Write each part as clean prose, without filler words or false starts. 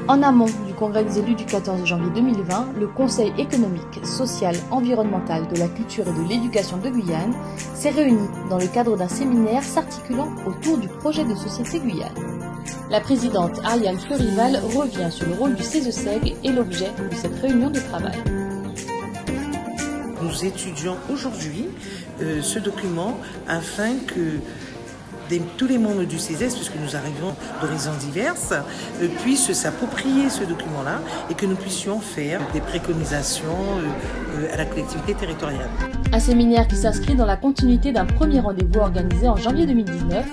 En amont du congrès des élus du 14 janvier 2020, le Conseil économique, social, environnemental, de la culture et de l'éducation de Guyane s'est réuni dans le cadre d'un séminaire s'articulant autour du projet de société Guyane. La présidente Ariane Fleurival revient sur le rôle du CESE-SEG et l'objet de cette réunion de travail. Nous étudions aujourd'hui ce document afin que tous les membres du CESE, puisque nous arrivons d'horizons diverses, puissent s'approprier ce document-là et que nous puissions faire des préconisations à la collectivité territoriale. Un séminaire qui s'inscrit dans la continuité d'un premier rendez-vous organisé en janvier 2019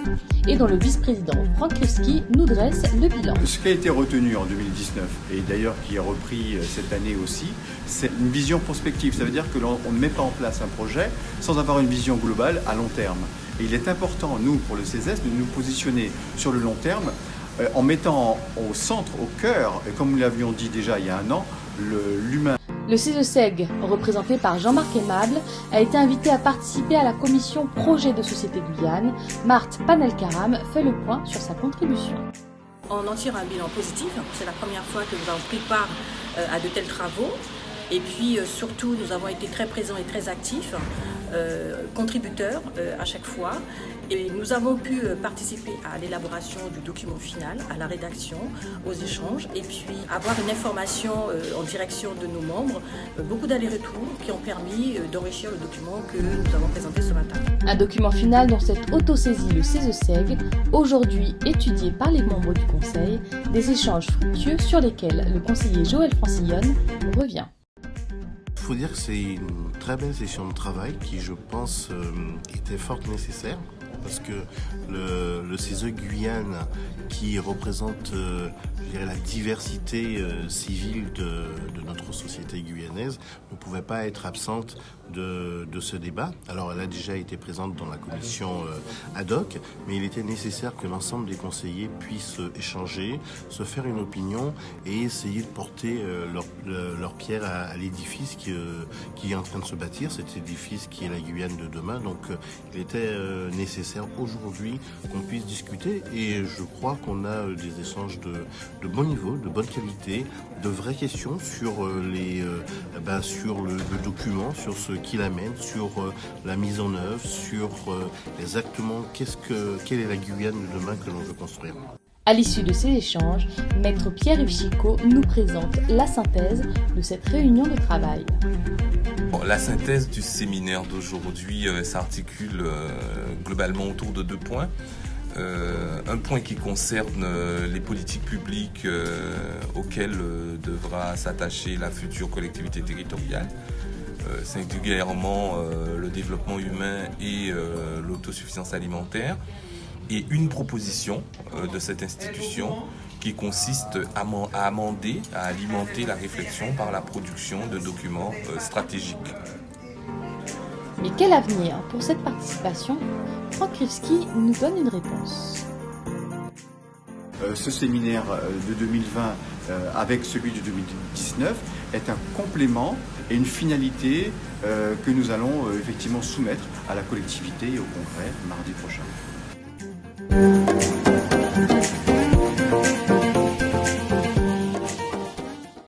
et dont le vice-président Franck Krivski nous dresse le bilan. Ce qui a été retenu en 2019 et d'ailleurs qui est repris cette année aussi, c'est une vision prospective. Ça veut dire que l'on ne met pas en place un projet sans avoir une vision globale à long terme. Et il est important, nous, pour le CESE, de nous positionner sur le long terme en mettant au centre, au cœur, et comme nous l'avions dit déjà il y a un an, l'humain. Le CESE-SEG, représenté par Jean-Marc Aimable, a été invité à participer à la commission Projet de Société Guyane. Marthe Panel-Karam fait le point sur sa contribution. On en tire un bilan positif. C'est la première fois que nous avons pris part à de tels travaux. Et puis surtout, nous avons été très présents et très actifs, contributeurs à chaque fois. Et nous avons pu participer à l'élaboration du document final, à la rédaction, aux échanges, et puis avoir une information en direction de nos membres, beaucoup d'allers-retours qui ont permis d'enrichir le document que nous avons présenté ce matin. Un document final dont s'est auto-saisi le CESE-SEG, aujourd'hui étudié par les membres du Conseil, des échanges fructueux sur lesquels le conseiller Joël Francillonne revient. Il faut dire que c'est une très belle session de travail qui, je pense, était fort nécessaire parce que le CESE Guyane, qui représente je dirais, la diversité civile de notre société guyanaise, ne pouvait pas être absente de ce débat. Alors elle a déjà été présente dans la commission ad hoc, mais il était nécessaire que l'ensemble des conseillers puissent échanger, se faire une opinion et essayer de porter leur pierre à l'édifice qui est en train de se bâtir, cet édifice qui est la Guyane de demain. Donc il était nécessaire aujourd'hui qu'on puisse discuter et je crois qu'on a des échanges de bon niveau, de bonne qualité, de vraies questions sur sur le document, sur ce qu'il amène, sur la mise en œuvre, sur exactement quelle est la Guyane de demain que l'on veut construire. À l'issue de ces échanges, Maître Pierre-Yves Chicot nous présente la synthèse de cette réunion de travail. La synthèse du séminaire d'aujourd'hui s'articule globalement autour de deux points. Un point qui concerne les politiques publiques auxquelles devra s'attacher la future collectivité territoriale, singulièrement le développement humain et l'autosuffisance alimentaire, et une proposition de cette institution qui consiste à amender, à alimenter la réflexion par la production de documents stratégiques. Mais quel avenir pour cette participation? Franck Krivski nous donne une réponse. Ce séminaire de 2020 avec celui de 2019 est un complément et une finalité que nous allons effectivement soumettre à la collectivité et au congrès mardi prochain.